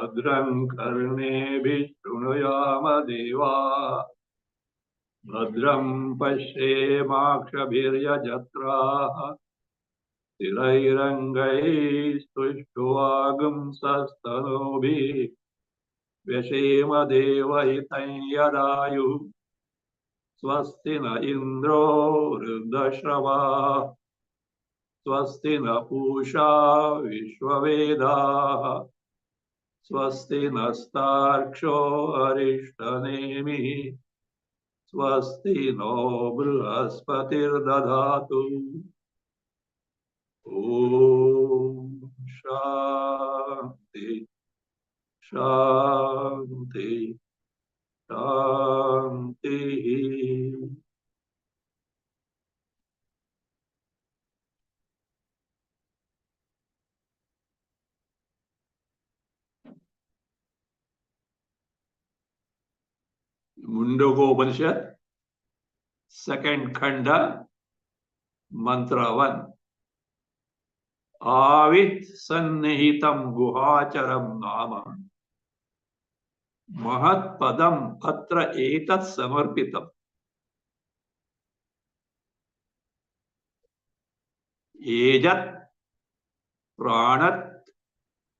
भद्रं कर्णेभिः शृणुयाम देवा भद्रं पश्येमाक्षभिर्यजत्राः स्थिरैरङ्गैस्तुष्ट्वागुंसस्तनूभिः व्यशेम देवहितं यदायुः स्वस्ति न इन्द्रो वृद्धश्रवाः स्वस्ति न पूषा विश्ववेदाः स्वस्ति नस्तार्क्ष्यो अरिष्टनेमिः स्वस्ति नो बृहस्पतिर्दधातु ॐ शान्ति शान्ति शान्तिः Mundakopanishad, second Khanda, Mantra 1. Avit sannihitam guhacharam nama Mahat padam atra etat samarpitam Ejat pranat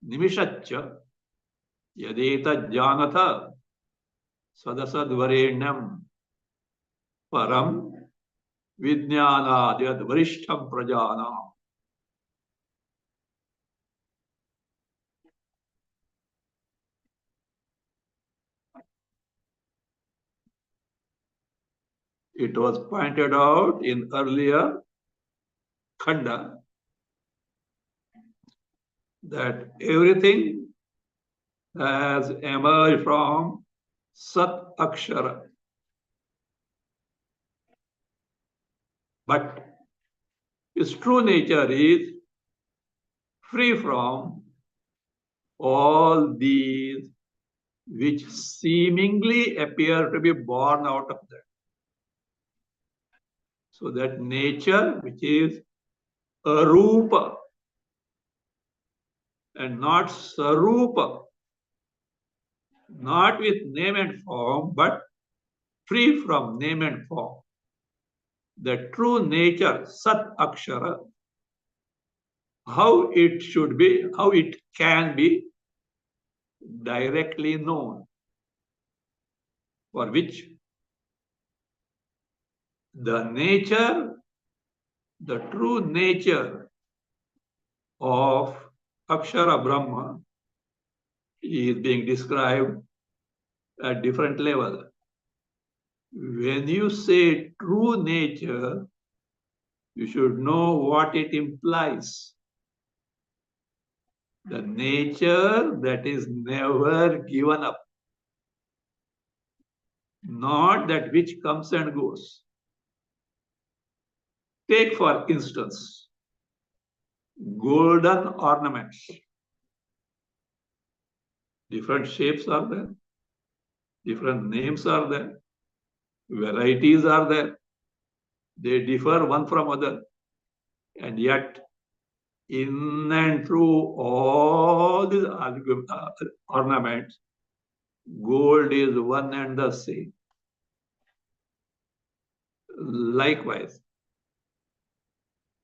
nimishacha Yadeta janatha Sadasadvarenyam Param Vijnanadyad Varishtham Prajanam. It was pointed out in earlier Khanda that everything has emerged from Sat Akshara. But its true nature is free from all these which seemingly appear to be born out of that. So that nature which is Arupa and not Sarupa, not with name and form, but free from name and form. The true nature, Sat Akshara, how it should be, how it can be directly known, for which the nature, the true nature of Akshara Brahma is being described at different levels. When you say true nature, you should know what it implies. The nature that is never given up, not that which comes and goes. Take for instance, golden ornaments. Different shapes are there, different names are there, varieties are there. They differ one from other. And yet, in and through all these ornaments, gold is one and the same. Likewise,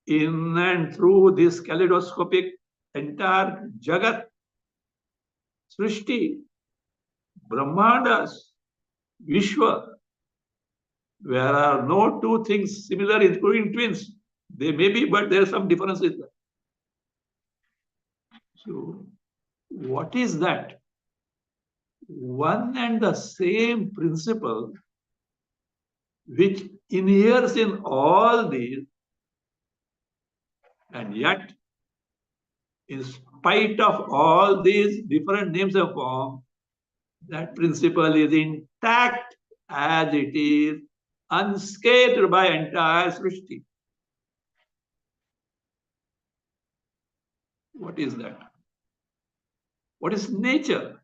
in and through this kaleidoscopic entire Jagat, Srishti, Brahmandas, Vishwa, there are no two things similar, including twins. They may be, but there are some differences. So, what is that? One and the same principle which inheres in all these, and yet, in spite of all these different names and forms, that principle is intact as it is, unscathed by entire Srishti. What is that? What is nature?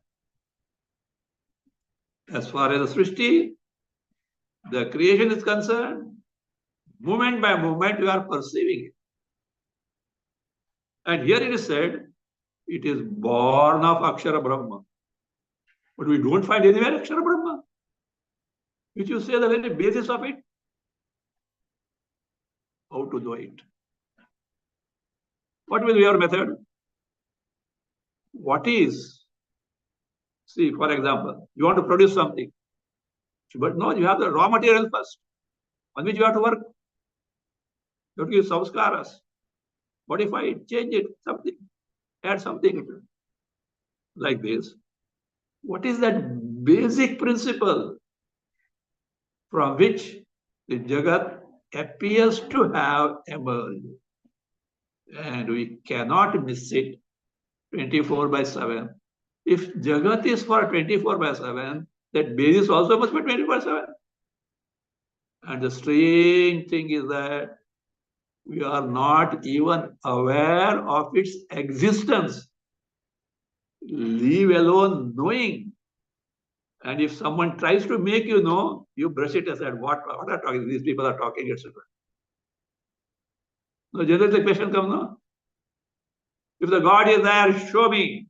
As far as the Srishti, the creation is concerned, moment by moment you are perceiving it. And here it is said, it is born of Akshara Brahma. But we don't find anywhere Akshara Brahma, which you say the very basis of it. How to do it? What will be your method? What is? See, for example, you want to produce something, but no, you have the raw material first, on which you have to work. You have to give samskaras, modify it, change it, something, add something like this. What is that basic principle from which the Jagat appears to have emerged? And we cannot miss it 24/7. If Jagat is for 24/7, that basis also must be 24/7. And the strange thing is that we are not even aware of its existence, leave alone knowing. And if someone tries to make you know, you brush it aside. What are talking? These people are talking, etc. No, generally the question comes, no? If the God is there, show me.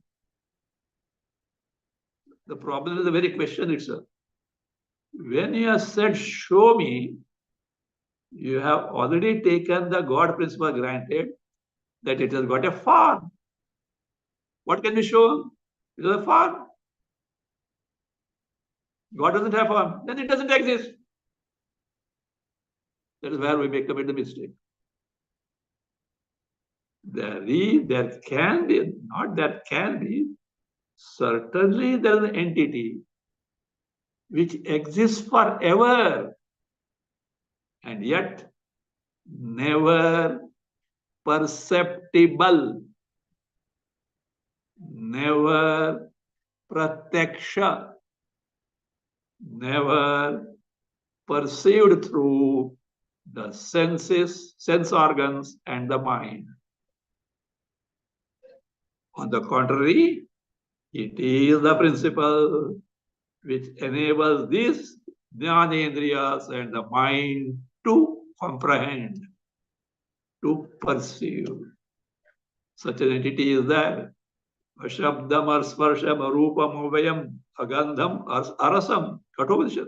The problem is the very question itself. When you have said, show me, you have already taken the God principle granted that it has got a form. What can be shown? It is a form. God doesn't have form, then it doesn't exist. That is where we commit the mistake. There can be, not there can be, certainly there is an entity which exists forever and yet never perceptible, never pratyaksha, never perceived through the senses, sense organs, and the mind. On the contrary, it is the principle which enables these jnanendriyas and the mind to comprehend, to perceive. Such an entity is there. Ashabdam, Arsparsham, Arupam, Avayam, Agandham, Arasam, Kathopanishad.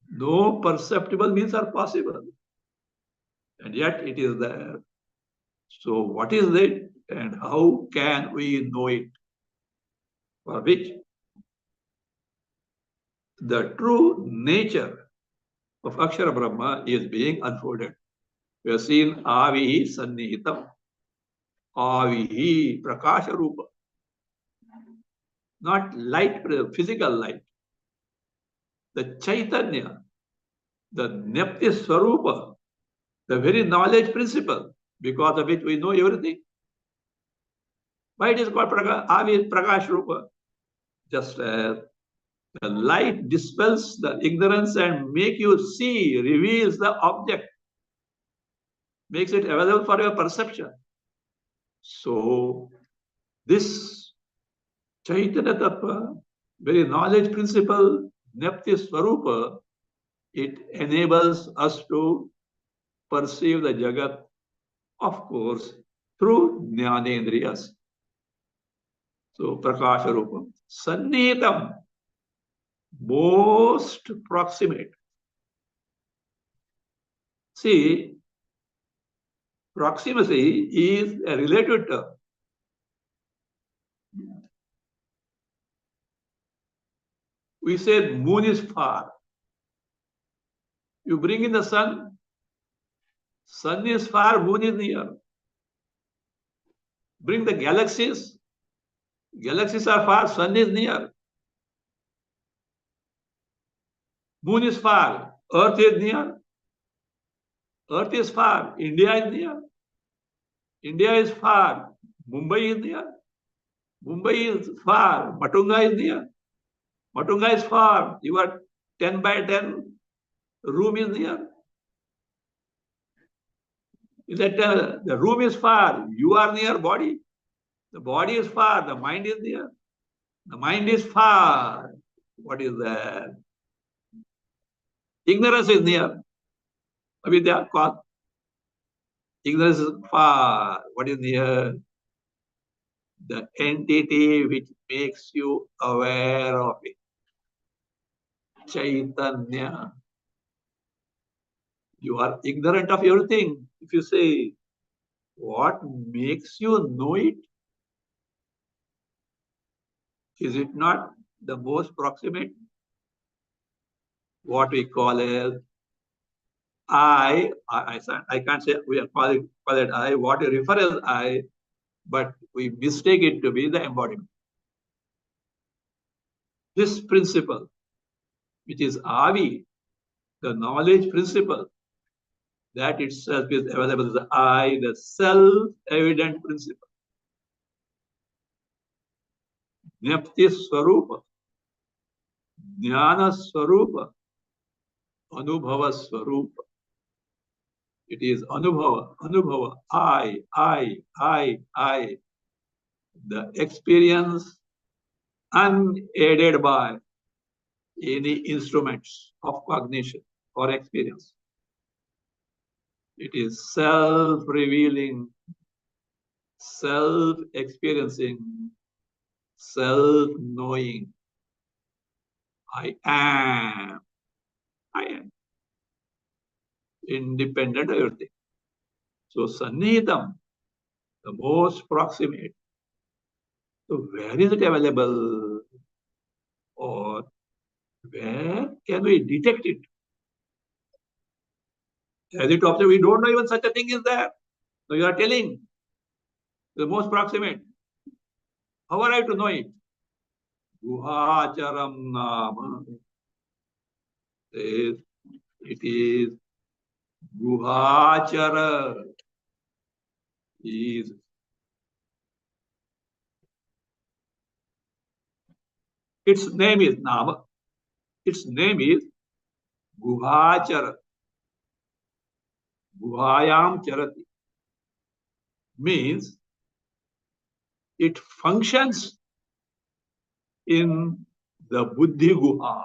No perceptible means are possible. And yet it is there. So what is it and how can we know it? For which the true nature of Akshara Brahma is being unfolded. We have seen Avihi Sannihitam, Avihi Prakasha Rupa, not light, physical light. The Chaitanya, the Nepti Swarupa, the very knowledge principle, because of which we know everything. Why it is called Avihi Prakash Rupa? Just as the light dispels the ignorance and make you see, reveals the object, makes it available for your perception. So this Chaitanya Tattva, very knowledge principle, Nepti Swarupa, it enables us to perceive the Jagat, of course, through Jnanendriyas. So Prakasha Rupam. Sannihitam, most proximate. See, proximity is a relative term. We say moon is far. You bring in the sun is far, moon is near. Bring the galaxies. Galaxies are far, sun is near. Moon is far, earth is near. Earth is far, India is near. India is far, Mumbai is near. Mumbai is far, Matunga is near. Matunga is far, your 10 by 10 room is near. That the room is far, you are near body. The body is far, the mind is near. The mind is far. What is that? Ignorance is near. Avidya, cause. Ignorance is far. What is near? The entity which makes you aware of it. Chaitanya. You are ignorant of everything. If you say, what makes you know it? Is it not the most proximate? What we call as I can't say we are call it I, what we refer as I, but we mistake it to be the embodiment. This principle, which is Avi, the knowledge principle, that itself is available as the I, the self-evident principle. Jnapti Swarupa, Jnana Swarupa, Anubhava Swarupa. It is Anubhava, I. The experience unaided by any instruments of cognition or experience. It is self-revealing, self-experiencing, self-knowing. I am. Independent of everything. So Sannihitam, the most proximate. So where is it available? Or where can we detect it? As it observed, we don't know even such a thing is there. So you are telling the most proximate. How are I to know it? Guhacharam nama. It is Guhachara. Its name is Nama. Its name is Guhachara. Guhayam charati. Means it functions in the Buddhi Guha.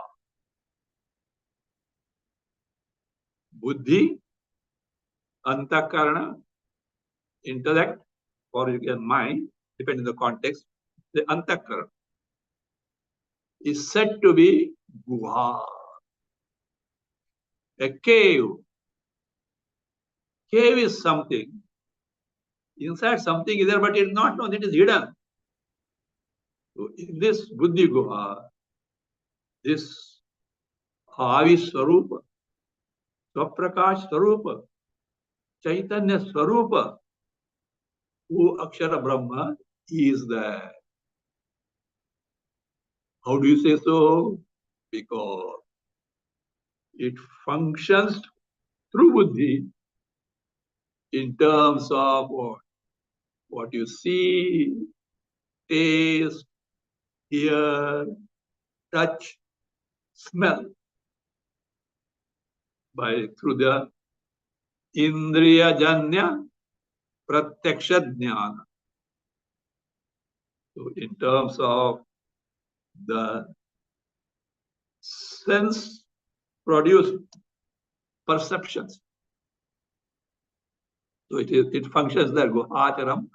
Buddhi, Antakarana, intellect, or you can mind, depending on the context. The Antakarana is said to be Guha, a cave. Cave is something. Inside something is there, but it is not known, it is hidden. So in this Buddhi Guha, this Avi Swarupa, Swaprakash Swarupa, Chaitanya Swarupa, who Akshara Brahma is there. How do you say so? Because it functions through Buddhi in terms of what you see, taste, hear, touch, smell, through the Indriya Janya Pratyaksha Jnana. So in terms of the sense produced perceptions. So it functions there, Guhacharam.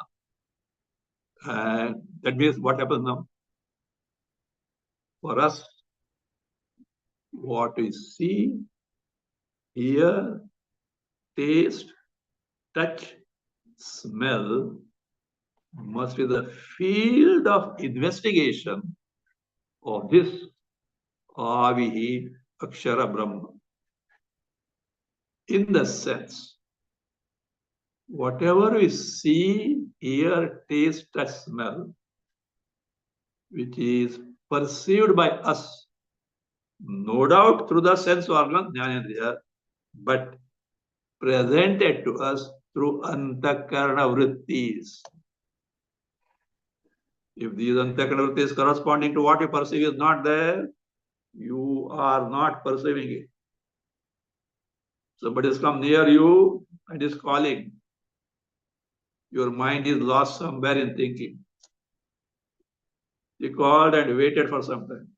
And that means what happens now? For us, what we see, hear, taste, touch, smell must be the field of investigation of this Avihi Akshara Brahma. In the sense whatever we see, hear, taste, touch, smell, which is perceived by us, no doubt through the sense organ, jnanendriya, but presented to us through antakarana vrittis. If these antakarana vrittis corresponding to what you perceive is not there, you are not perceiving it. Somebody has come near you and is calling. Your mind is lost somewhere in thinking. He called and waited for some time.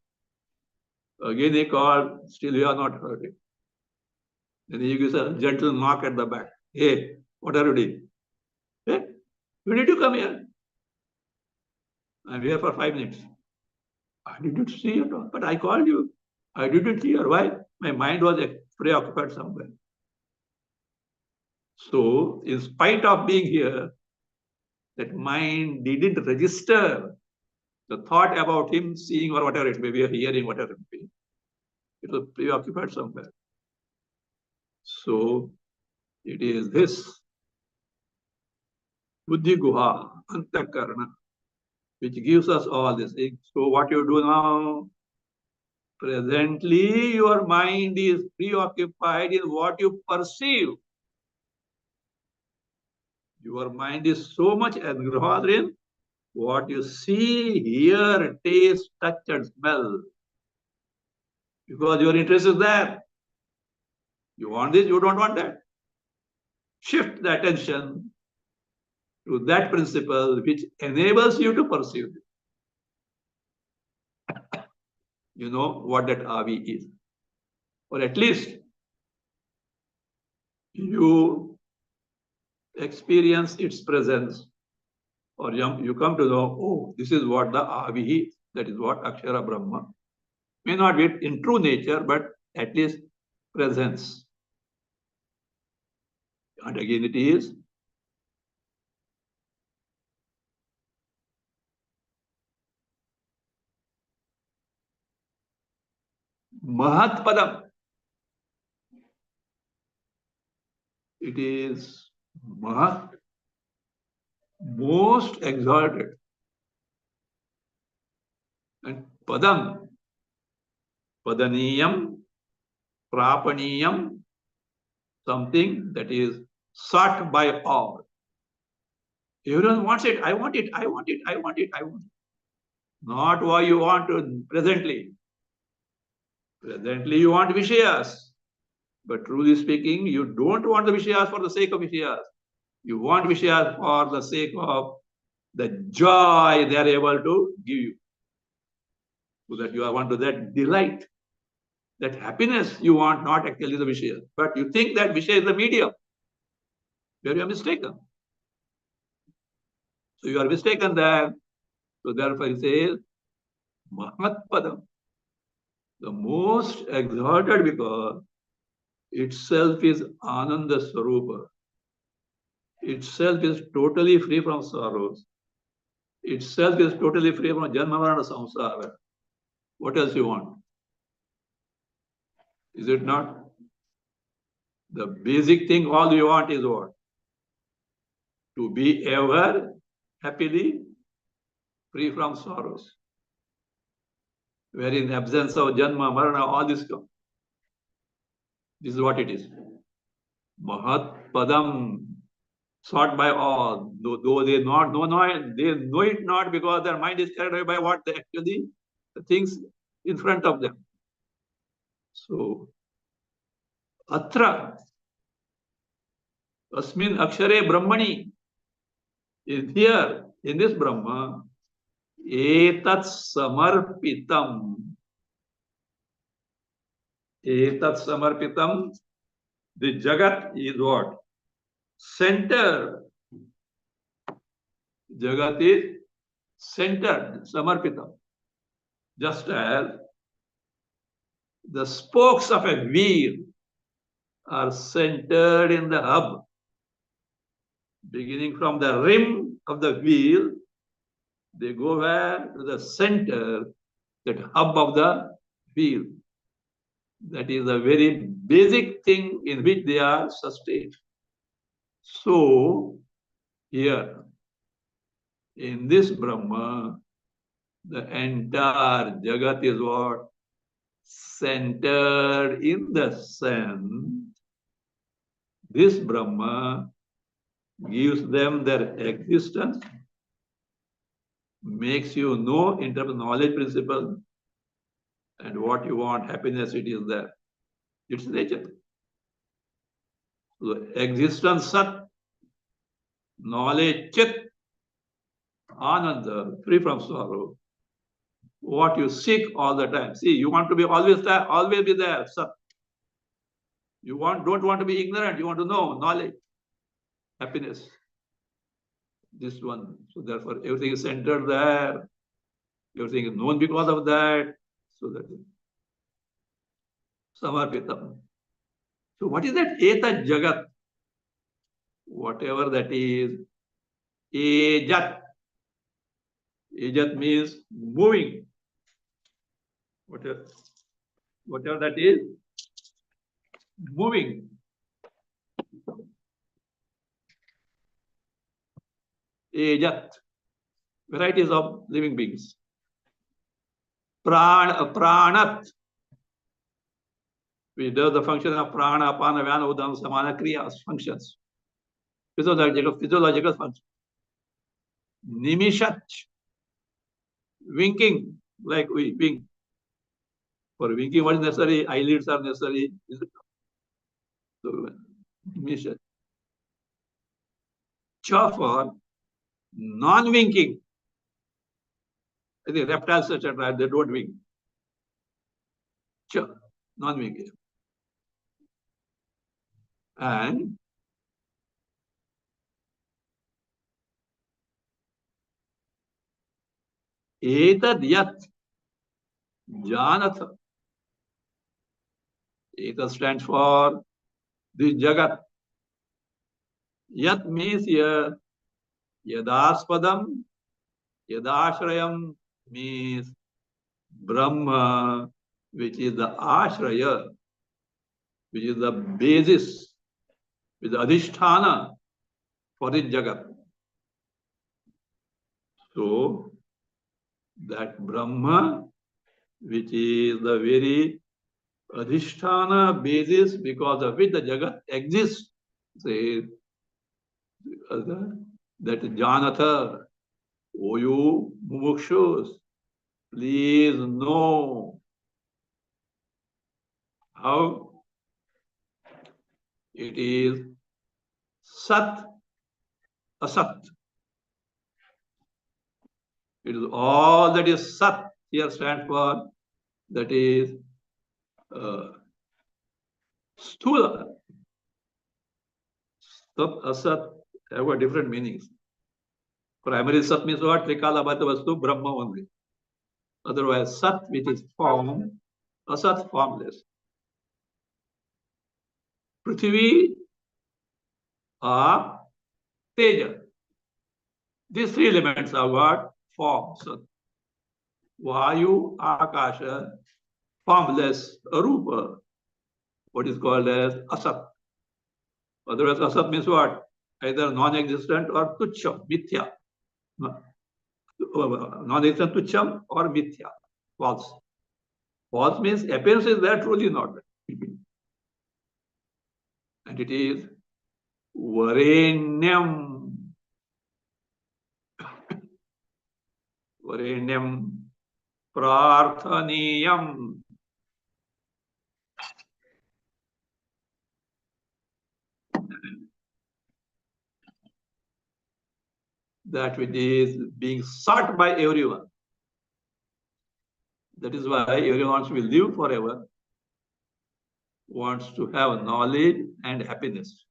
Again he called, still you are not heard it. Then he gives a gentle knock at the back. Hey, what are you doing? Hey, when did you come here? I'm here for 5 minutes. I didn't see you, but I called you. I didn't hear. Why? My mind was preoccupied somewhere. So, in spite of being here, that mind didn't register the thought about him seeing or whatever it may be, hearing whatever it may be. It was preoccupied somewhere. So, it is this buddhi guha, antakarana, which gives us all these things. So, what you do now? Presently, your mind is preoccupied in what you perceive. Your mind is so much engrossed in what you see, hear, taste, touch, and smell. Because your interest is there. You want this, you don't want that. Shift the attention to that principle which enables you to perceive it. You know what that avi is. Or at least you experience its presence. Or you come to know, oh, this is what the avi is. That is what Akshara Brahma. May not be in true nature, but at least presence. And again it is Mahat Padam. It is Mahat, most exalted. And Padam, Padaniyam, Prapaniyam, something that is sought by all. Everyone wants it. I want it. I want it. I want it. I want it. Not what you want to presently. Presently, you want Vishayas. But truly speaking, you don't want the Vishayas for the sake of Vishayas. You want Vishayas for the sake of the joy they are able to give you. So that you want to that delight, that happiness you want, not actually the Vishaya. But you think that Vishaya is the medium. Where you are mistaken. So you are mistaken there. So therefore he says, Mahatpadam, the most exalted because itself is Ananda Swarupa. Itself is totally free from sorrows. Itself is totally free from Janma Marana Samsara. What else you want? Is it not? The basic thing all you want is what? To be ever happily free from sorrows. Where in the absence of Janma, Marana, all this comes. This is what it is. Mahat Padam, sought by all, though they not know it, they know it not because their mind is carried away by what they actually, the things in front of them. So, Atra, Asmin Akshare Brahmani, is here, in this Brahma, Etat Samarpitam. Etat Samarpitam, the Jagat is what? Center. Jagat is centered, Samarpitam. Just as the spokes of a wheel are centered in the hub, beginning from the rim of the wheel, they go where? To the center, that hub of the wheel. That is the very basic thing in which they are sustained. So, here, in this Brahma, the entire Jagat is what? Centered in the sun. This Brahma gives them their existence, makes you know in terms of knowledge principle, and what you want, happiness, it is there. It's nature. So existence, Sat, knowledge, Chit, Ananda, free from sorrow. What you seek all the time. See, you want to be always there, always be there, Sat. You don't want to be ignorant, you want to know, knowledge, happiness. This one. So therefore, everything is centered there. Everything is known because of that. So that is Samarpitam. So what is that Eta Jagat? Whatever that is, Ejat. Ejat means moving. Whatever that is, moving. Ejat. Varieties of living beings. Pranat, which does the function of prana, apana, vyana, udana, samana, kriyas, functions. Physiological function. Nimishat, winking, like we wink. For winking, what is necessary? Eyelids are necessary. So, nimishat. Cha for non-winking. I think reptiles, etc., they don't wink. Cha, non-winking. And etad yat janatha. Etad stands for this jagat. Yat means here, yadaspadam, yadashrayam means Brahma, which is the ashraya, which is the basis, which is the adhisthana for this jagat. So, that Brahma, which is the very adhisthana basis because of which the jagat exists, says that Janatha, O you mumukshus, please know how it is Sat, Asat. It is all that is Sat. Here stands for that is Sthula. Sat, Asat have got different meanings. Primary Sat means what? Trikala Bhata Vastu, Brahma only. Otherwise, Sat, which is form, Asat, formless. Prithvi, Aap, Teja. These three elements have got form. So, Vayu, Akasha, formless, Arupa, what is called as Asat. Otherwise, Asat means what? Either non-existent or Tucham, Mithya. Non-existent Tucham or Mithya, false. False means appearance is there, truly not. And it is Varenyam. Varenyam Prarthaniyam. That which is being sought by everyone. That is why everyone wants to live forever, wants to have knowledge and happiness.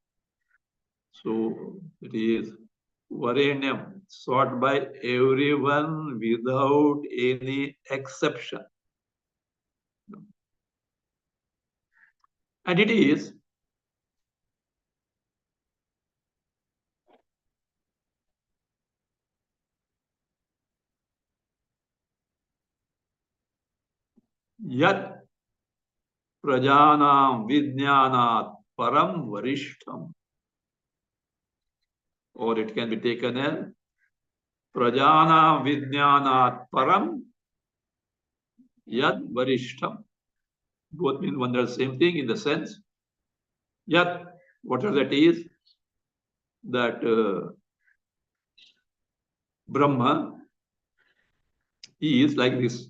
So it is Varenyam, sought by everyone without any exception. And it is Yat Prajanam Vijnanat Param Varishtham. or it can be taken as Prajana Vijnanat Param Yad Varishtam. Both mean one and the same thing in the sense. Yat, whatever that is, that Brahma is like this.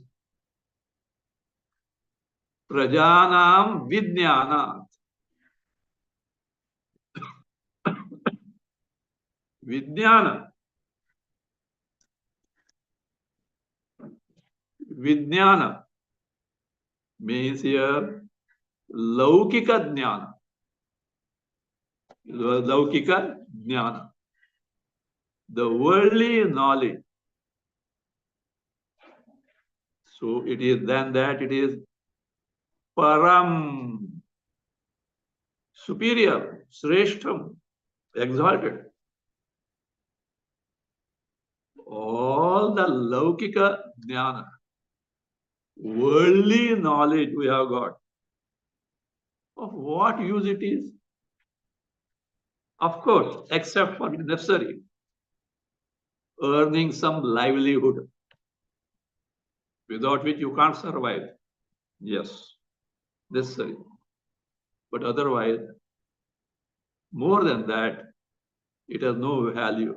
Prajanam Vijnanat. Vijnana. Vijnana means here Laukika Jnana. Laukika Jnana. The worldly knowledge. So it is then that it is Param, superior, Sreshtam, exalted. All the Laukika Jnana, worldly knowledge we have got. Of what use it is? Of course, except for necessary, earning some livelihood, without which you can't survive. Yes, necessary. But otherwise, more than that, it has no value.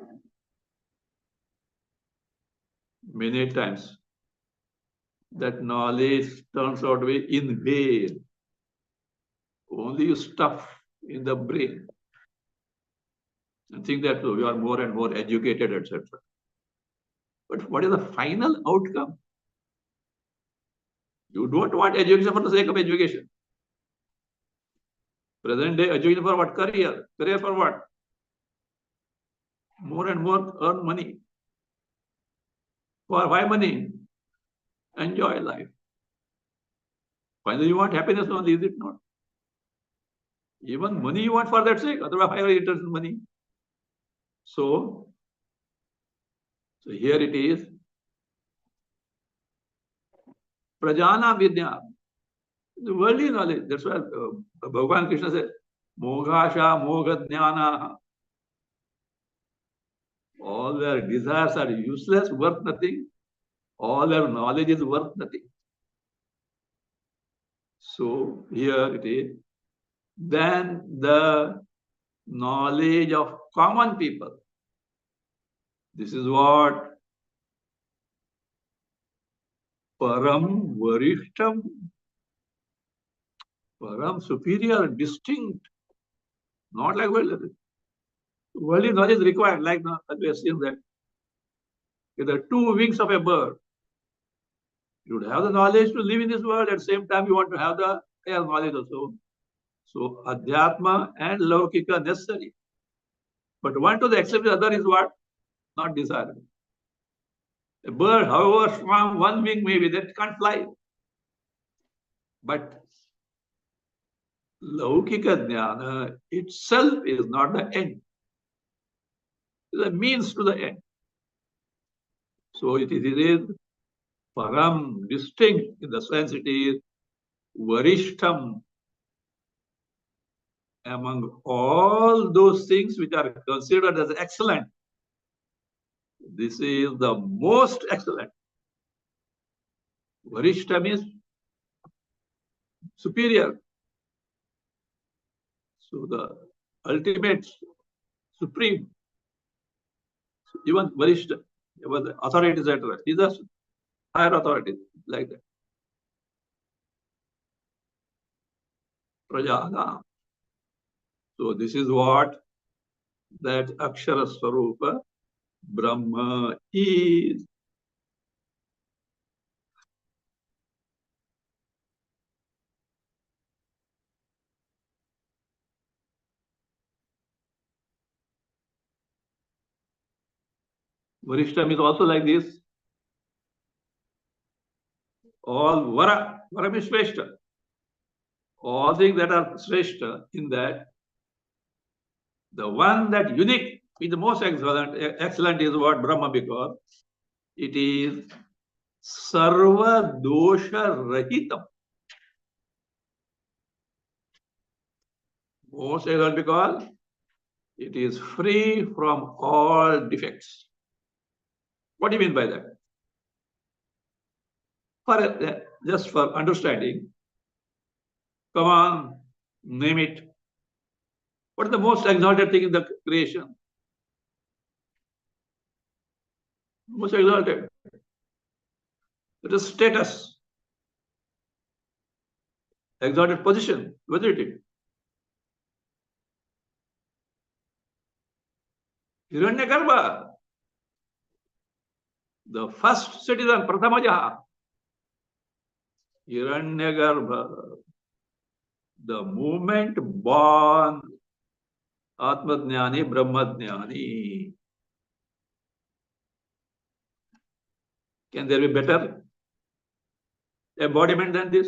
Many times, that knowledge turns out to be in vain. Only stuff in the brain. And think that you are more and more educated, etc. But what is the final outcome? You don't want education for the sake of education. Present day education for what? Career. Career for what? More and more earn money. For why money? Enjoy life. Finally, you want happiness only, is it not? Even money you want for that sake. Otherwise, why are you interested in money? So here it is. Prajana Vidya. The worldly knowledge. That's why Bhagavan Krishna said, Moghasha Mogha Jnana. All their desires are useless, worth nothing. All their knowledge is worth nothing. So here it is. Then the knowledge of common people. This is what Param Varishtam. Param, superior, distinct. Not like worldly. Worldly knowledge is required, like we have seen that. With the 2 wings of a bird, you would have the knowledge to live in this world. At the same time, you want to have the higher knowledge also. So, Adhyatma and Laukika necessary. But one to the except the other is what? Not desirable. A bird, however strong one wing may be, that can't fly. But Laukika Jnana itself is not the end. It is a means to the end. So it is Param, distinct in the sense it is Varishtam, among all those things which are considered as excellent. This is the most excellent. Varishtam is superior. So the ultimate, supreme, even Varishta, the authorities, etc. These are higher authorities, like that. Prajana. So this is what that Akshara Swarupa Brahma is. Varishtam is also like this. All Vara, Varam is Shrestha. All things that are Shrestha in that, the one that unique is the most excellent is what? Brahma, because it is Sarva Dosha Rahitam. Most excellent because It is free from all defects. What do you mean by that? Just for understanding, come on, name it. What is the most exalted thing in the creation? Most exalted. It is status, exalted position. What is it? Hiranyagarbha, the first citizen, Prathamaja. Hiranyagarbha, the moment born, Atmajnani, Brahmajnani. Can there be better embodiment than this?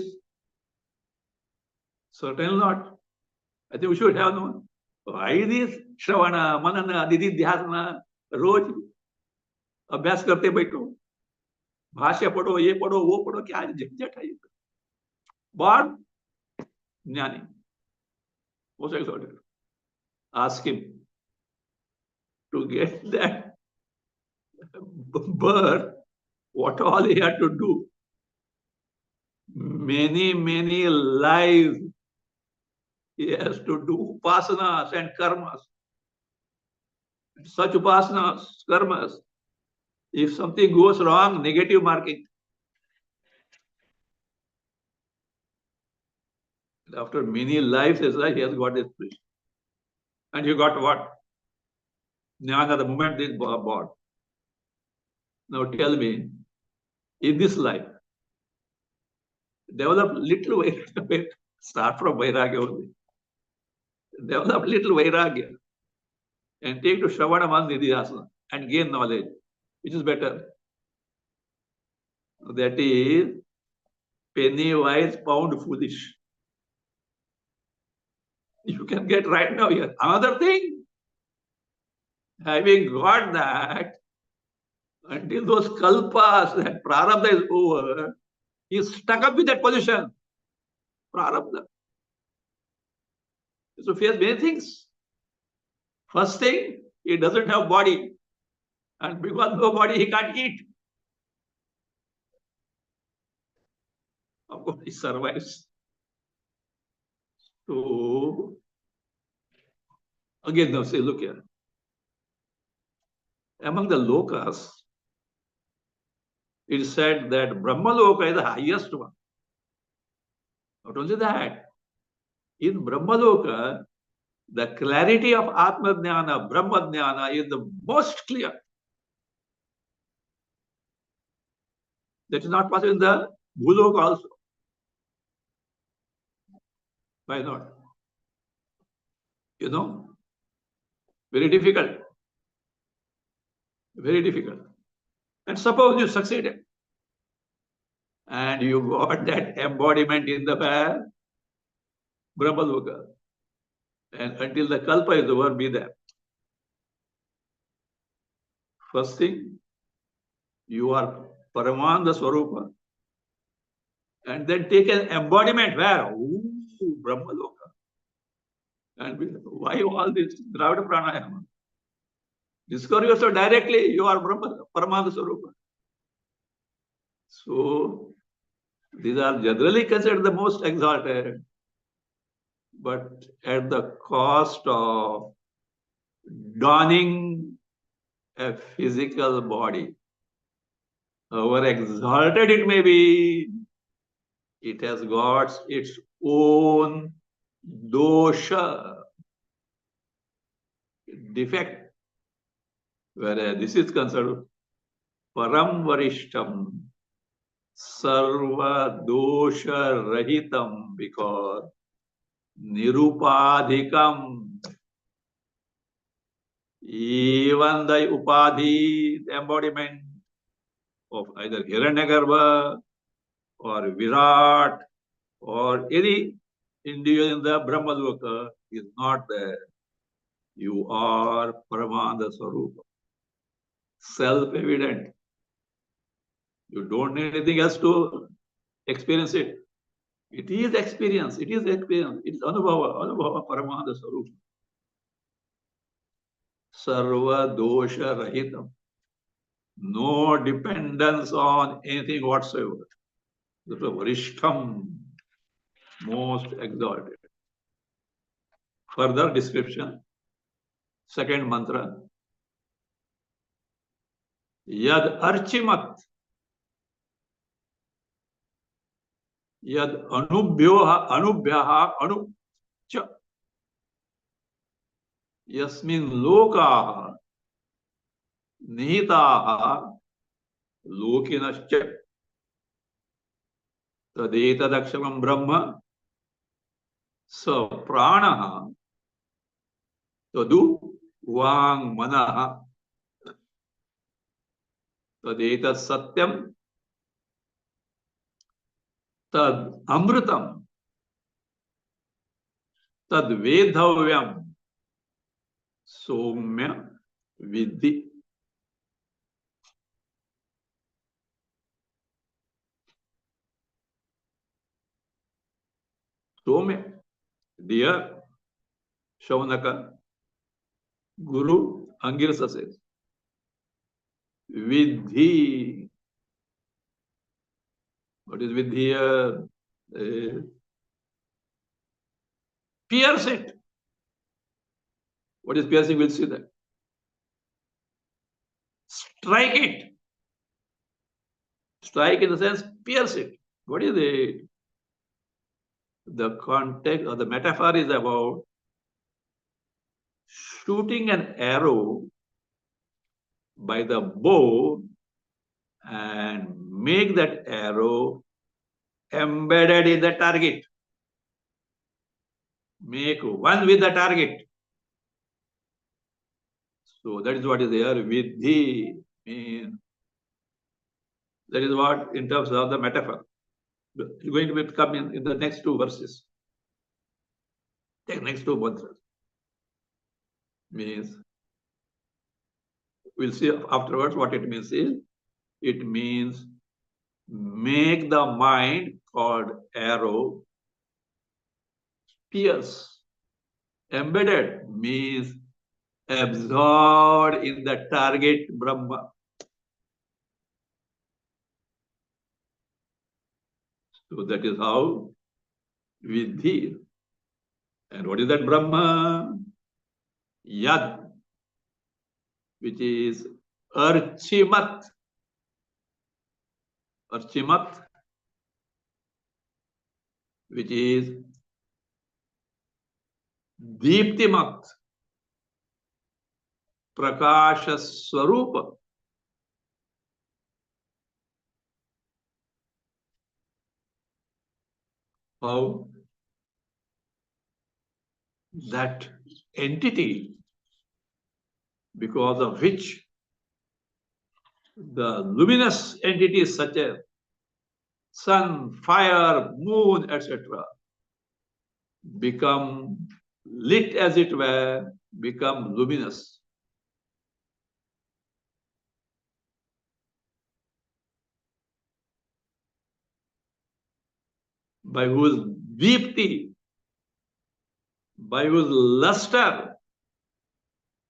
Certainly not. I think we should have known. Why this Shravana, Manana, Didi, Dhyasana, रोज अभ्यास करते बैठो, भाष्य पढ़ो, ये पढ़ो, वो पढ़ो, क्या झंझट है? Born Jnani. Most exalted. Ask him to get that birth, what all he had to do. Many, many lives he has to do upasanas and karmas. Such upasanas, karmas, if something goes wrong, negative marking. After many lives, he has got this priest. And you got what? Jnana, the moment this born. Now tell me, in this life, develop little Vairagya. Start from Vairagya only. Develop little Vairagya and take to Shravana Nidhyasana and gain knowledge. Which is better? That is penny wise, pound foolish. You can get right now here. Another thing, having got that, until those kalpas, that prarabdha is over, he is stuck up with that position. Prarabdha. So face many things. First thing, he doesn't have body. And because no body, he can't eat. Of course, he survives. So, again, now say, look here. Among the lokas, it is said that Brahma Loka is the highest one. Not only that, in Brahma Loka, the clarity of Atma Jnana, Brahma Jnana is the most clear. That is not possible in the Bhuloka also. Why not? You know, very difficult. Very difficult. And suppose you succeeded and you got that embodiment in the Brahma Loka. And until the kalpa is over, be there. First thing, you are Paramananda Swarupa. And then take an embodiment where? Ooh, Brahma Loka. And why all this Dravida Pranayama? Discover yourself directly, you are Brahma, Paramananda Swarupa. So, these are generally considered the most exalted, but at the cost of donning a physical body. However exalted it may be, it has got its own dosha, defect. Whereas this is considered param varishtam, sarva dosha rahitam, because nirupadhikam, even the upadhi, the embodiment of either Hiranyagarbha or Virat or any individual in the Brahma Loka is not there. You are Paramananda Swarupa. Self-evident. You don't need anything else to experience it. It is experience. It is experience. It is Anubhava. Anubhava Paramananda Swarupa. Sarva dosha rahitam. No dependence on anything whatsoever. That is Varishtham, most exalted. Further description, second mantra. Yad archimat, yad anubhyaha anu cha, yasmin lokaha nihitaha lokinascha, tadetadakshamam brahma sa pranaha tadu vang manaha tadetat satyam tad amritam tad vedhavyam soumya vidhi. Soumya, dear Shaunaka, Guru Angirsa says, Vidhi. What is Vidhi here? Pierce it. What is piercing? We'll see that. Strike it. Strike in the sense, pierce it. What is it? The context or the metaphor is about shooting an arrow by the bow and make that arrow embedded in the target. Make one with the target. So that is what is there. Vidhi means. That is what in terms of the metaphor. It's going to come in the next two verses. The next two mantras. Means, we'll see afterwards what it means is, it means make the mind called arrow pierce. Embedded means absorbed in the target Brahma. So that is how Vidhi. And what is that Brahma? Yad, which is Archimat. Archimat, which is Deeptimat, Prakasha Swarupa. How that entity, because of which the luminous entities such as sun, fire, moon, etc., become lit, as it were, become luminous. By whose deepti, by whose luster,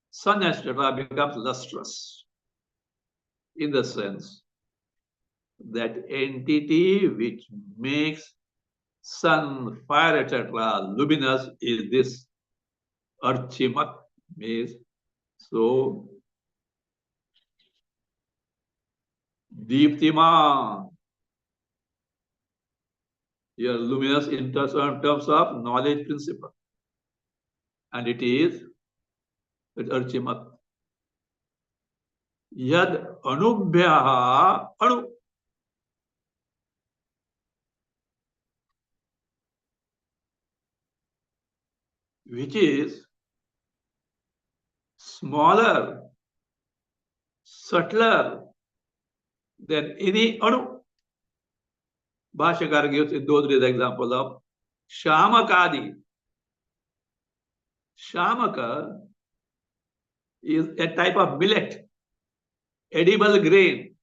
sun, etc., becomes lustrous. In the sense that entity which makes sun, fire, etc., luminous is this Archimat, means so Deeptiman. Here luminous in terms of knowledge principle. And it is Archimat. Yad anubhyaha anu. Which is smaller, subtler than any anu. Bhashyakar gives in those days the example of Shamakadi. Shamaka is a type of millet, edible grain.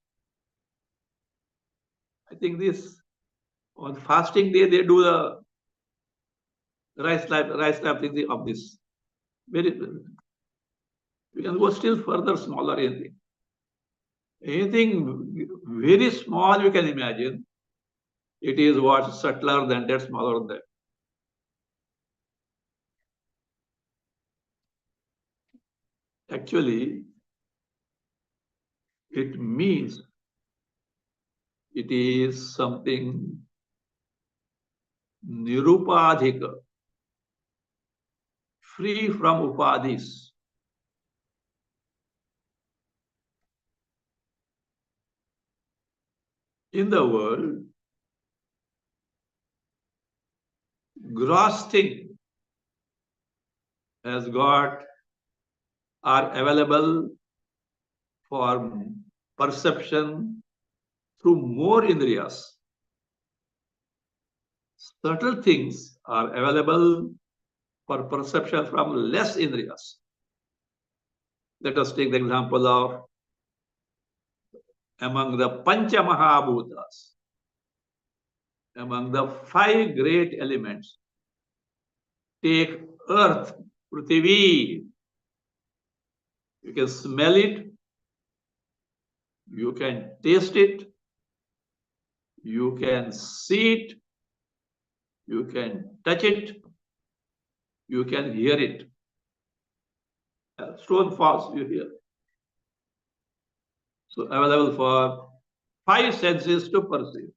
I think this, on fasting day, they do the rice type thing of this. Very We can go still further, smaller anything. Anything very small you can imagine, it is what subtler than that, smaller than that. Actually, it means it is something nirupadhika, free from upadhis. In the world, gross thing has got are available for perception through more indriyas. Subtle things are available for perception from less indriyas. Let us take the example of among the Pancha Mahabhutas, among the five great elements. Take earth, Prithvi. You can smell it, you can taste it, you can see it, you can touch it, you can hear it. Stone falls, you hear. So available for five senses to perceive.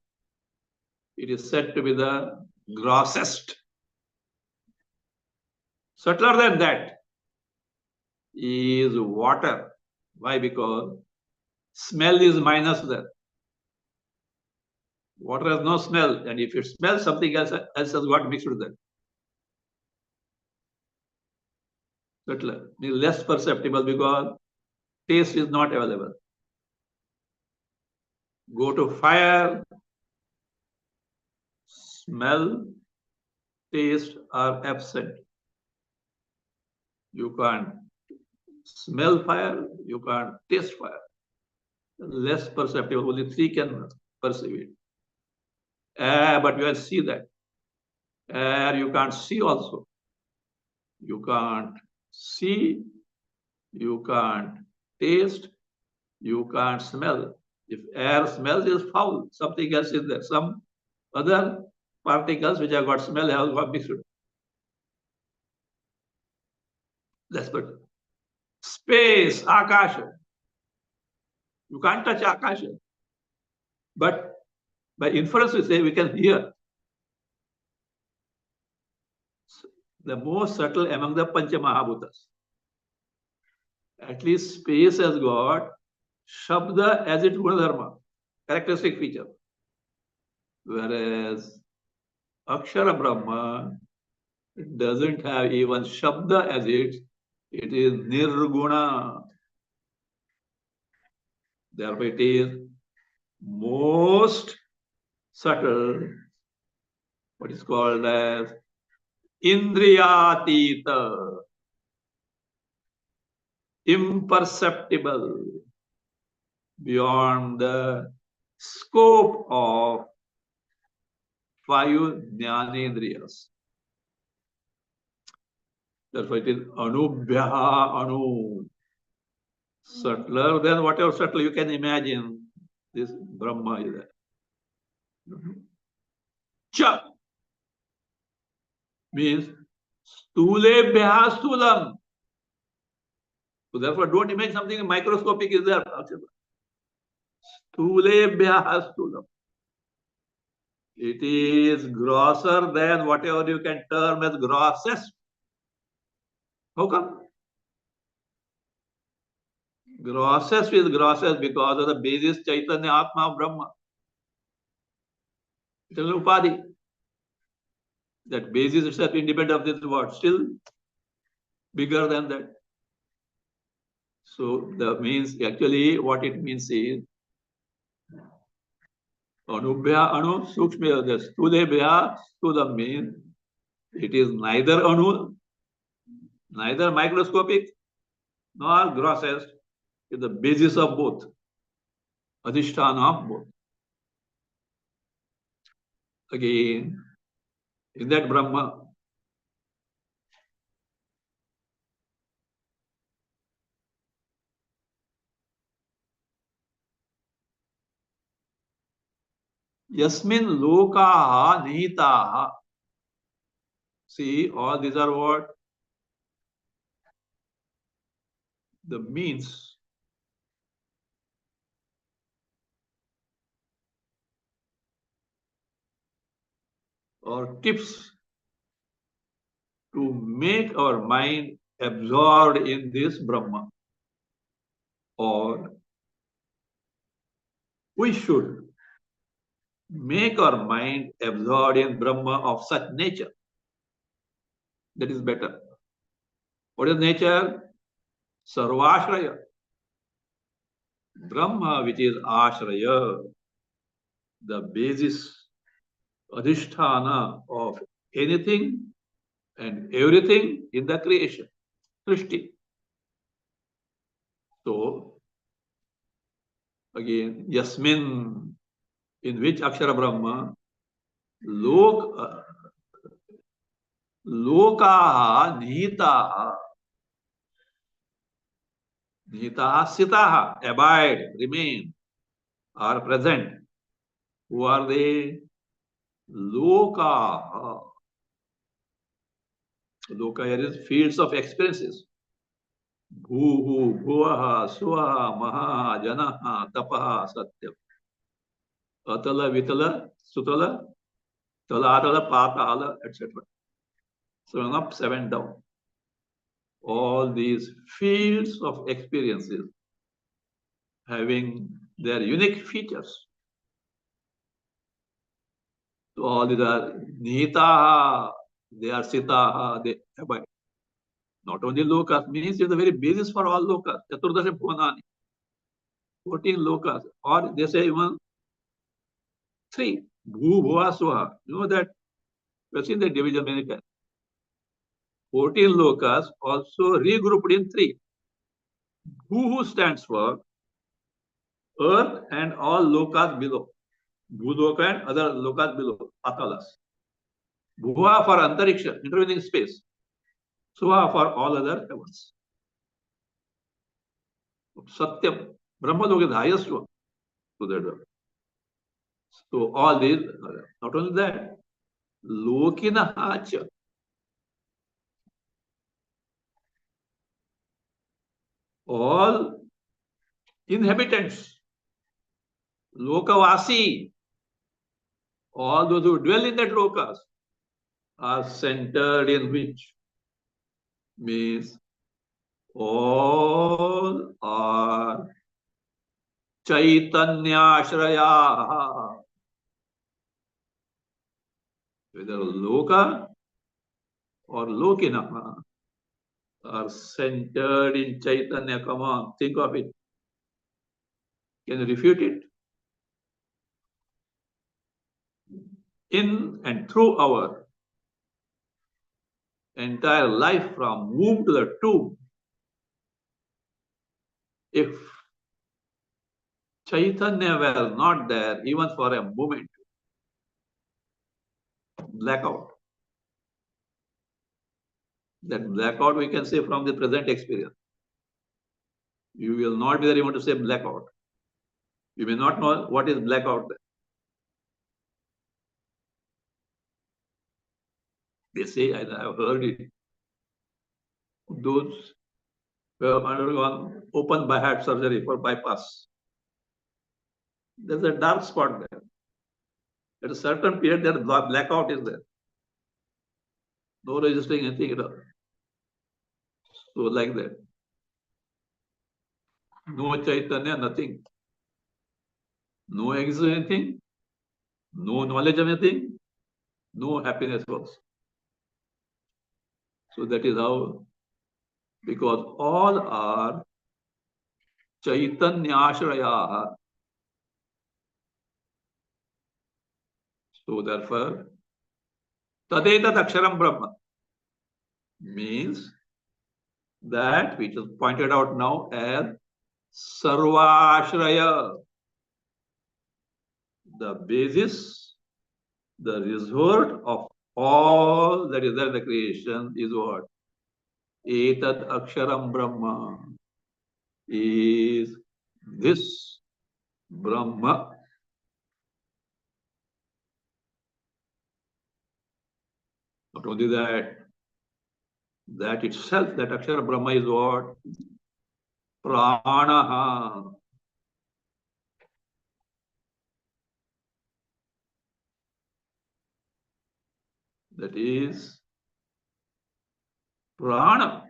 It is said to be the grossest. Subtler than that is water. Why? Because smell is minus there. Water has no smell, and if it smells, something else has got mixed with that. Subtler means less perceptible because taste is not available. Go to fire, smell, taste are absent. You can't smell fire, you can't taste fire. Less perceptible, only three can perceive it. But you can see that. Air you can't see also. You can't see, you can't taste, you can't smell. If air smells, is foul. Something else is there. Some other particles which have got smell have got mixed. That's what. Space, akasha. You can't touch akasha. But by inference, we say we can hear. The most subtle among the Pancha Mahabhutas. At least space has got Shabda as its Gunadharma, characteristic feature. Whereas Akshara Brahma doesn't have even Shabda as it is Nirguna. Therefore, it is most subtle, what is called as Indriyatita, imperceptible, beyond the scope of five jnanendriyas. Therefore, it is anubhyaha anu. Subtler than whatever subtle you can imagine, this Brahma is there. Cha means stulebhya stulam. So therefore, don't imagine something microscopic is there. Stulebhya stulam. It is grosser than whatever you can term as grossest. How come? Grossest is grossest because of the basis Chaitanya Atma Brahma. It is Upadhi. That basis itself independent of this word, still bigger than that. So that means actually what it means is Anubhya anu sukshma the stulebhya stulam means it is neither anu, neither microscopic nor grossest. It is the basis of both. Adhisthana of both. Again, in that Brahma, Yasmin lokaha nihitaha. See, all these are what? The means. Or tips to make our mind absorbed in this Brahma. Or we should make our mind absorbed in Brahma of such nature. That is better. What is nature? Sarvashraya. Brahma, which is Ashraya, the basis, adhisthana of anything and everything in the creation, Srishti. So, again, Yasmin, in which Akshara Brahma, Lokaha Nihitaha, Nihitaha Sitaha, abide, remain, are present. Who are they? Lokaha. Loka here is fields of experiences. Bhuhu, Bhuvaha, Suvaha, Maha, Janaha, Tapaha, Satyam. Atala, Vitala, Sutala, Talatala, Patala, etc. 7 up, 7 down. All these fields of experiences having their unique features. So all these are Nihitaha, they are Sitaha, they abide. Not only lokas, means it's the very basis for all lokas. Chaturdasha Bhuvanani, 14 lokas, or they say even 3. Bhu, Bhuva, Swaha. You know that we've seen the division many times. 14 lokas also regrouped in 3. Bhu stands for earth and all lokas below. Bhuloka and other lokas below, Patalas. Bhuva for Antariksha, intervening space. Swaha for all other heavens. Satyam, Brahma Loka is the highest one. So all these, not only that, Lokinahacha, all inhabitants, Lokavasi, all those who dwell in that lokas are centered in which? Means all are Chaitanya-shraya. Whether Loka or Lokinaha are centered in Chaitanya. Come on, think of it. Can you refute it? In and through our entire life from womb to the tomb, if Chaitanya were not there even for a moment, blackout. That blackout we can say from the present experience. You will not be there even to say blackout. You may not know what is blackout there. They say, I have heard it, those who have undergone open by heart surgery for bypass. There's a dark spot there. At a certain period, that blackout is there. No registering anything at all. So like that. No Chaitanya, nothing. No existence anything. No knowledge of anything. No happiness also. So that is how, because all are Chaitanya-shraya. So therefore, Tadetat Aksharam Brahma means that which is pointed out now as Sarvashraya, the basis, the resort of all that is there in the creation is what? Etat Aksharam Brahma is this Brahma. Not only that, that itself, that Akshara Brahma is what? Pranaha. That is Prana.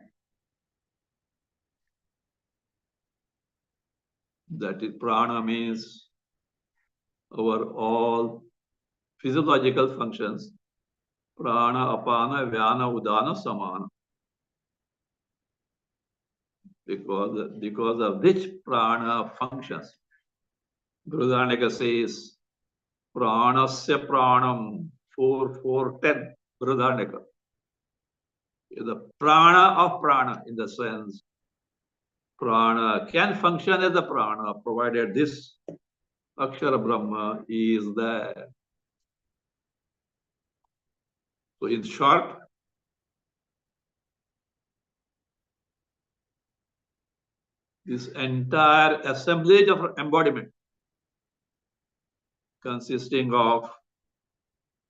That is Prana means our all physiological functions. Prana, Apana, Vyana, Udana, Samana. Because of which Prana functions. Brihadaranyaka says, Pranasya Pranam 4:4:10. Brihadaranyaka. The prana of prana, in the sense, prana can function as a prana provided this Akshara Brahma is there. So, in short, this entire assemblage of embodiment consisting of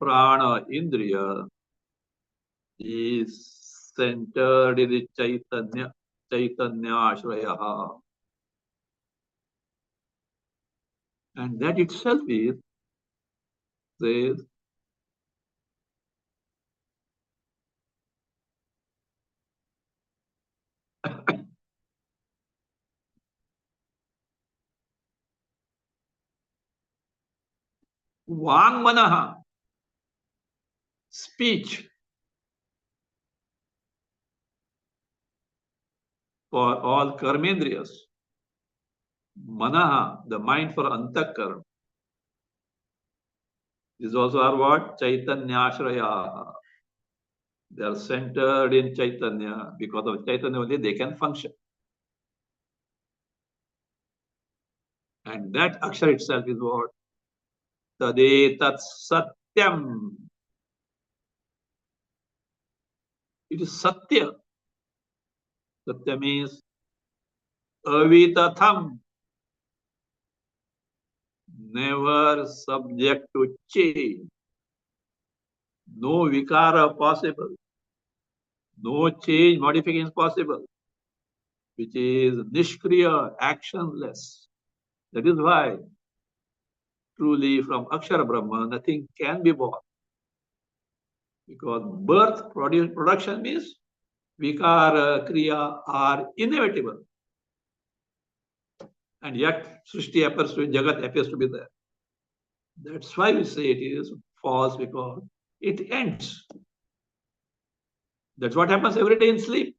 prana indriya is centered in the Chaitanya Ashraya. And that itself is, says, Vangmanaha, speech, for all karmendriyas. Manaha, the mind for antakkaran. These also are what? Chaitanyashraya. They are centered in Chaitanya. Because of Chaitanya only they can function. And that Akshar itself is what? Tadetat Satyam. It is Satya. Satya means avitatham. Never subject to change. No vikara possible. No change, modification possible. Which is nishkriya, actionless. That is why truly from Akshara Brahma nothing can be born. Because birth, production means vikara, kriya are inevitable. And yet Srishti appears to be, Jagat appears to be there. That's why we say it is false, because it ends. That's what happens every day in sleep.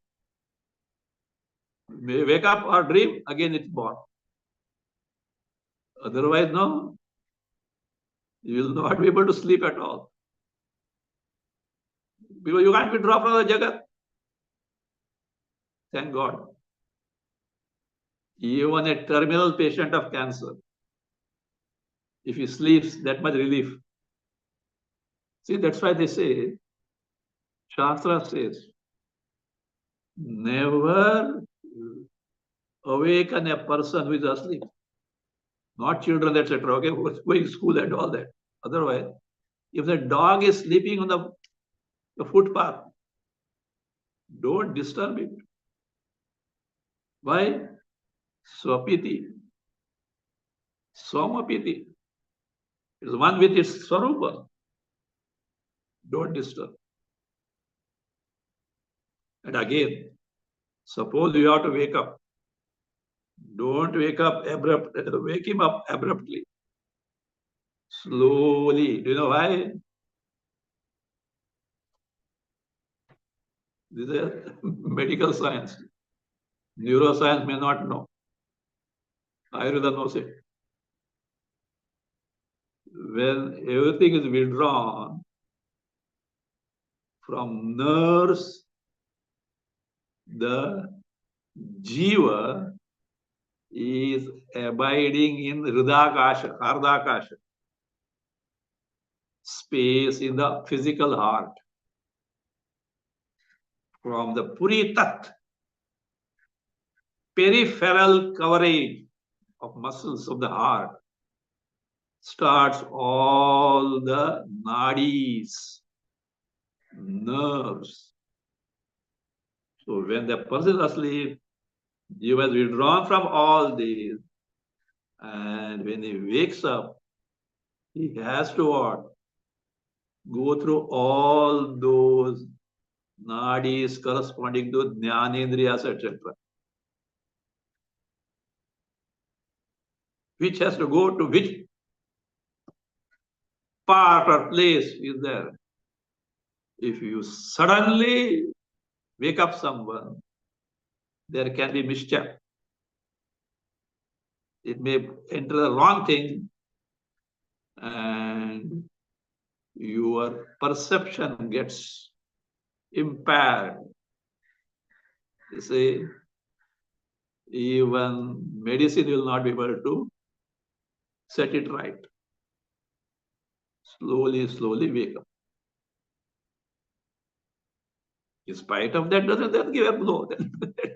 We wake up or dream, again it's born. Otherwise, no. You will not be able to sleep at all. Because you can't be dropped from the Jagat. Thank God. Even a terminal patient of cancer, if he sleeps, that much relief. See, that's why they say, Shastra says, never awaken a person who is asleep. Not children, etc. Okay, who's going to school and all that. Otherwise, if the dog is sleeping on the footpath, don't disturb it. Why? Swapiti. Somapiti. It is one with its Swarupa. Don't disturb. And again, suppose you have to wake up. Don't wake him up abruptly. Slowly. Do you know why? This is medical science. Neuroscience may not know. Ayurveda knows it. When everything is withdrawn from nerves, the jiva is abiding in Hridakasha, Ardakasha, space in the physical heart. From the Puri Tat, peripheral coverage of muscles of the heart, starts all the nadis, nerves. So when the person is asleep, you was withdrawn from all these. And when he wakes up, he has to what? Go through all those nadis corresponding to jnanendriyas, etc. Which has to go to which part or place is there. If you suddenly wake up someone, there can be mischief. It may enter the wrong thing and your perception gets impaired. You see, even medicine will not be able to set it right. Slowly wake up. In spite of that, doesn't that give a blow?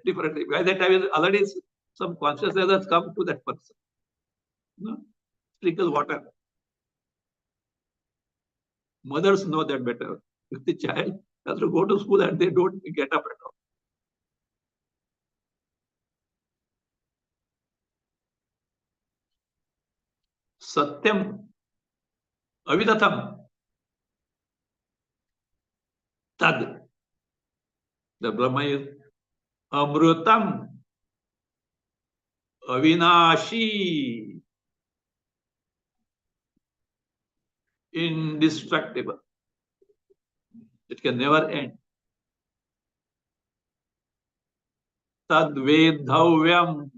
Differently. By that time, already some consciousness has come to that person. No? Sprinkle water. Mothers know that better. If the child has to go to school and they don't get up at all. Satyam, avidatam, tad. The Brahma is amrutam, avinashi, indestructible. It can never end. Tad vedhavyam.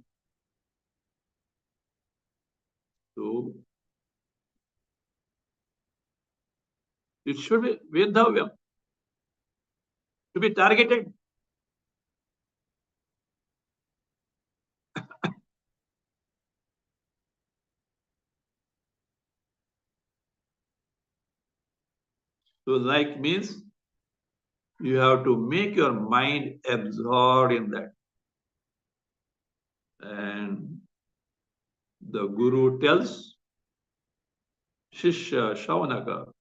So it should be vedhavyam, to be targeted. So like means you have to make your mind absorbed in that. And the Guru tells Shishya Shaunaka,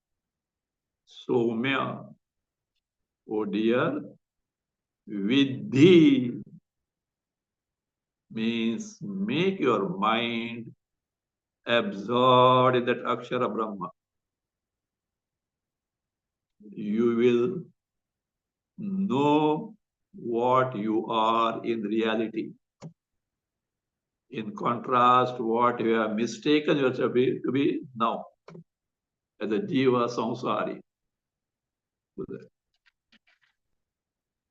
Soumya, oh dear, Vidhi means make your mind absorbed in that Akshara Brahma. You will know what you are in reality. In contrast, what you have mistaken yourself to be now, as a Jiva Samsari.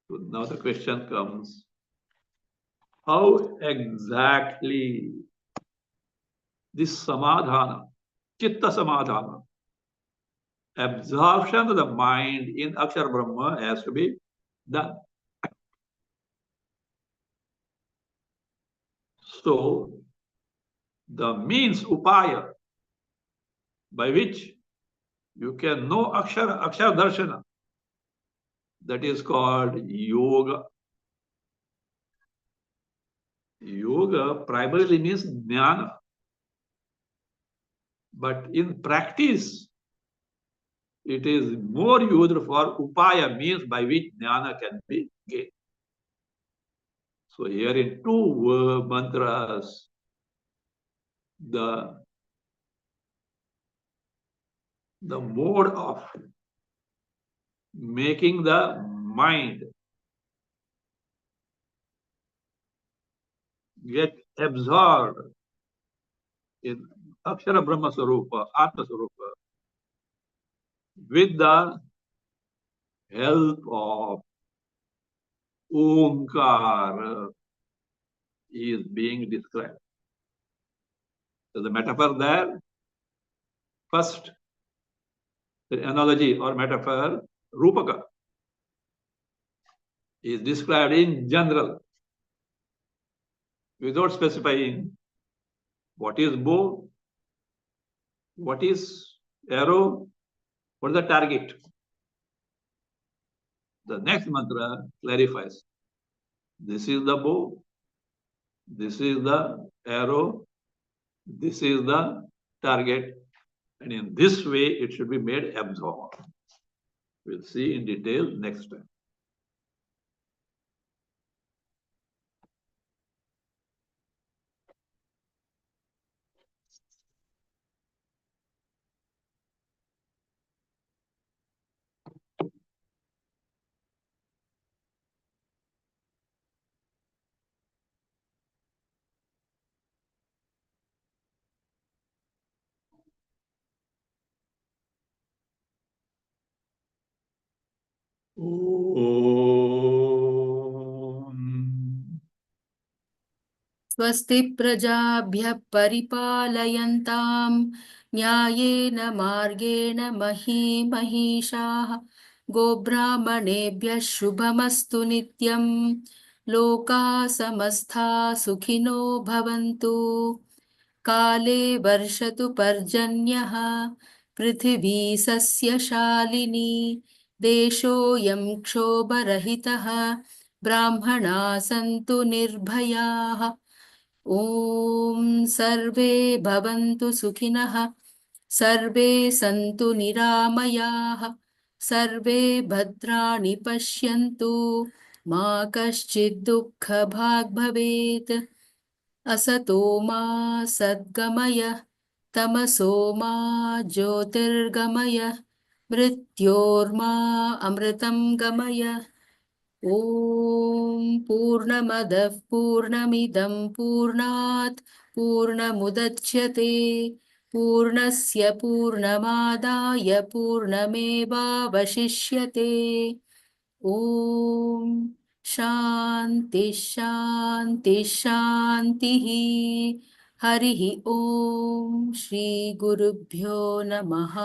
So now the question comes, how exactly this samadhana, chitta samadhana, absorption of the mind in Akshar Brahma has to be done. So the means upaya by which you can know Akshar Darshana, that is called yoga. Yoga primarily means jnana. But in practice, it is more used for upaya, means by which jnana can be gained. So here in two mantras, the mode of making the mind get absorbed in Akshara Brahma Sarupa, Atma Sarupa, with the help of Omkar is being described. So the metaphor there, first, the analogy or metaphor, Rupaka, is described in general, without specifying what is bow, what is arrow, what is the target. The next mantra clarifies. This is the bow, this is the arrow, this is the target, and in this way it should be made absorbed. We'll see in detail next time. स्वस्ति प्रजाभ्यः परिपालयन्तां न्यायेन मार्गेण महिषाः गोब्राह्मणेभ्यः शुभमस्तु नित्यं लोकाः समस्ताः सुखिनो भवन्तु काले वर्षतु पर्जन्यः पृथिवी सस्यशालिनी देशोऽयं क्षोभरहितः ब्राह्मणाः सन्तु निर्भयाः ॐ सर्वे भवन्तु सुखिनः सर्वे सन्तु निरामयाः सर्वे भद्राणि पश्यन्तु मा कश्चित् दुःखभाग् भवेत् असतो मा सद्गमय तमसो मा ज्योतिर्गमय मृत्योर्मा अमृतं गमय ॐ पूर्णमदः पूर्णमिदं पूर्णात् पूर्णमुदच्यते पूर्णस्य पूर्णमादाय पूर्णमेवावशिष्यते ॐ शान्ति शान्ति शान्तिः हरिः ॐ श्रीगुरुभ्यो नमः।